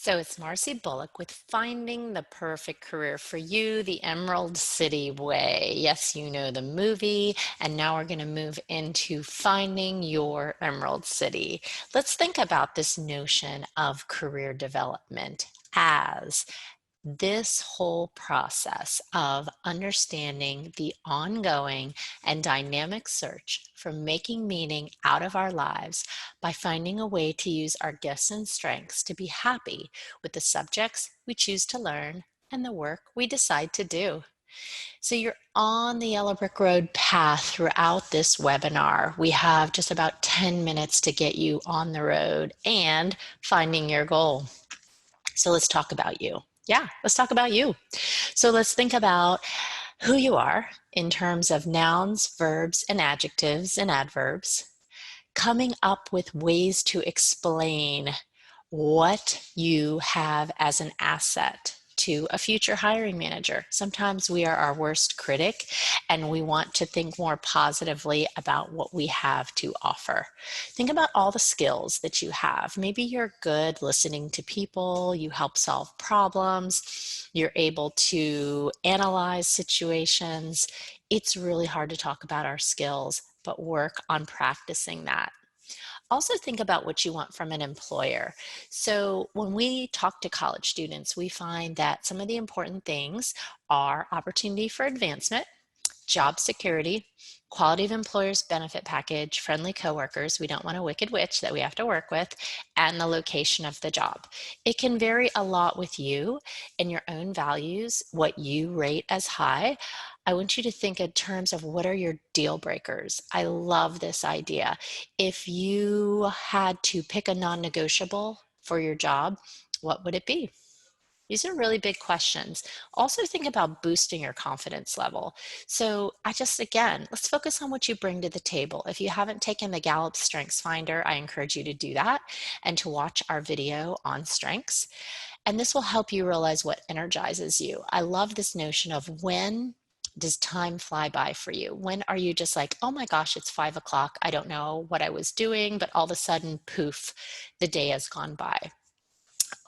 So it's Marcy Bullock with Finding the Perfect Career for You, the Emerald City Way. Yes, you know the movie, and now we're going to move into finding your Emerald City. Let's think about this notion of career development as this whole process of understanding the ongoing and dynamic search for making meaning out of our lives by finding a way to use our gifts and strengths to be happy with the subjects we choose to learn and the work we decide to do. So you're on the Yellow Brick Road path throughout this webinar. We have just about 10 minutes to get you on the road and finding your goal. So let's talk about you. Yeah, let's talk about you. So let's think about who you are in terms of nouns, verbs, and adjectives and adverbs, coming up with ways to explain what you have as an asset to a future hiring manager. Sometimes we are our worst critic and we want to think more positively about what we have to offer. Think about all the skills that you have. Maybe you're good listening to people, you help solve problems, you're able to analyze situations. It's really hard to talk about our skills, but work on practicing that. Also think about what you want from an employer. So when we talk to college students, we find that some of the important things are opportunity for advancement, job security, quality of employer's benefit package, friendly coworkers, we don't want a wicked witch that we have to work with, and the location of the job. It can vary a lot with you and your own values, what you rate as high. I want you to think in terms of what are your deal breakers. I love this idea. If you had to pick a non-negotiable for your job, what would it be? These are really big questions. Also think about boosting your confidence level. So again, let's focus on what you bring to the table. If you haven't taken the Gallup Strengths Finder, I encourage you to do that and to watch our video on strengths. And this will help you realize what energizes you. I love this notion of when does time fly by for you? When are you just like, oh my gosh, it's 5 o'clock. I don't know what I was doing, but all of a sudden, poof, the day has gone by.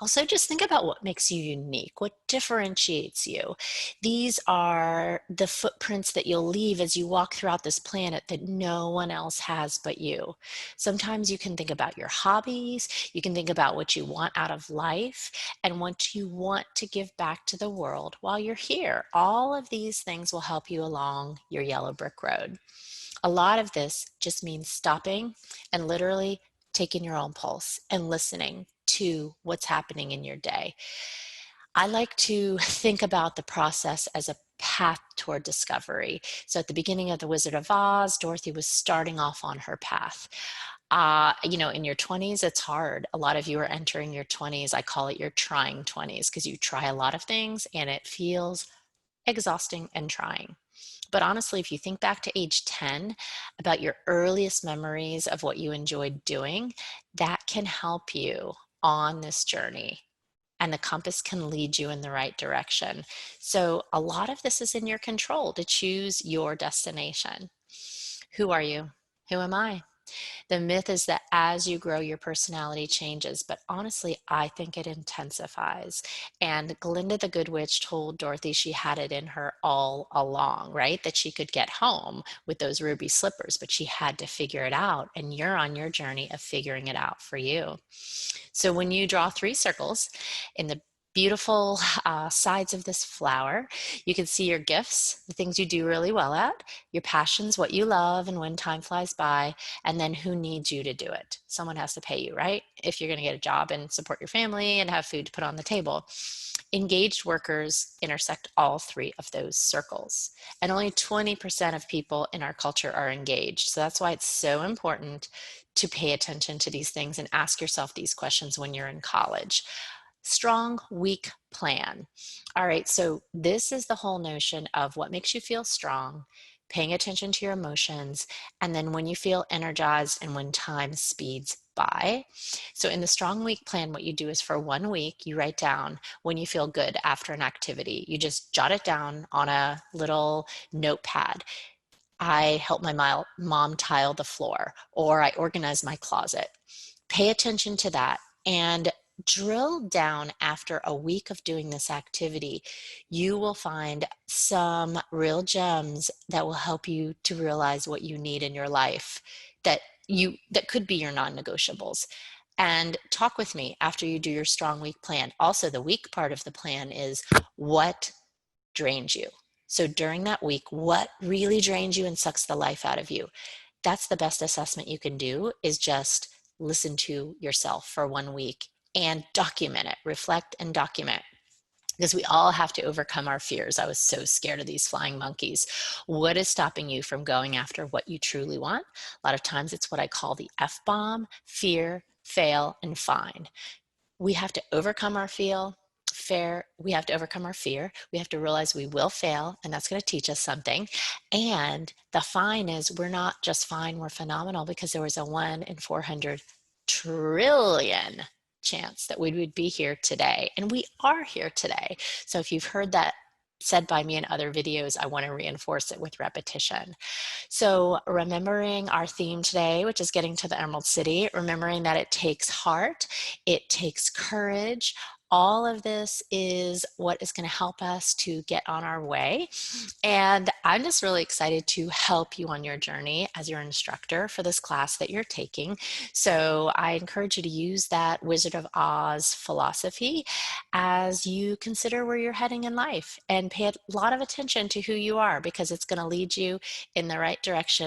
Also, just think about what makes you unique, what differentiates you. These are the footprints that you'll leave as you walk throughout this planet that no one else has but you. Sometimes you can think about your hobbies, you can think about what you want out of life, and what you want to give back to the world while you're here. All of these things will help you along your yellow brick road. A lot of this just means stopping and literally taking your own pulse and listening to what's happening in your day. I like to think about the process as a path toward discovery. So at the beginning of The Wizard of Oz, Dorothy was starting off on her path. In your 20s, it's hard. A lot of you are entering your 20s. I call it your trying 20s because you try a lot of things and it feels exhausting and trying. But honestly, if you think back to age 10, about your earliest memories of what you enjoyed doing, that can help you on this journey. And the compass can lead you in the right direction. So a lot of this is in your control to choose your destination. Who are you? Who am I? The myth is that as you grow, your personality changes, but honestly, I think it intensifies. And Glinda the Good Witch told Dorothy she had it in her all along, right? That she could get home with those ruby slippers, but she had to figure it out. And you're on your journey of figuring it out for you. So when you draw 3 circles in the beautiful sides of this flower, you can see your gifts, the things you do really well at, your passions, what you love and when time flies by, and then who needs you to do it. Someone has to pay you, right? If you're going to get a job and support your family and have food to put on the table. Engaged workers intersect all 3 of those circles. And only 20% of people in our culture are engaged. So that's why it's so important to pay attention to these things and ask yourself these questions when you're in college. Strong, weak plan. All right, so this is the whole notion of what makes you feel strong, paying attention to your emotions, and then when you feel energized and when time speeds by. So in the strong week plan, what you do is for 1 week, you write down when you feel good after an activity. You just jot it down on a little notepad. I helped my mom tile the floor, or I organized my closet. Pay attention to that and drill down after a week of doing this activity. You will find some real gems that will help you to realize what you need in your life that could be your non-negotiables. And talk with me after you do your strong week plan. Also, the week part of the plan is what drains you. So during that week, what really drains you and sucks the life out of you? That's the best assessment you can do, is just listen to yourself for 1 week and document it, reflect and document. Because we all have to overcome our fears. I was so scared of these flying monkeys. What is stopping you from going after what you truly want? A lot of times it's what I call the F bomb: fear, fail, and find. We have to overcome our we have to overcome our fear. We have to realize we will fail, and that's going to teach us something. And the fine is, we're not just fine, we're phenomenal, because there was a 1 in 400 trillion chance that we would be here today. And we are here today. So if you've heard that said by me in other videos, I want to reinforce it with repetition. So remembering our theme today, which is getting to the Emerald City, remembering that it takes heart, it takes courage. All of this is what is going to help us to get on our way. And I'm just really excited to help you on your journey as your instructor for this class that you're taking. So I encourage you to use that Wizard of Oz philosophy as you consider where you're heading in life, and pay a lot of attention to who you are, because it's going to lead you in the right direction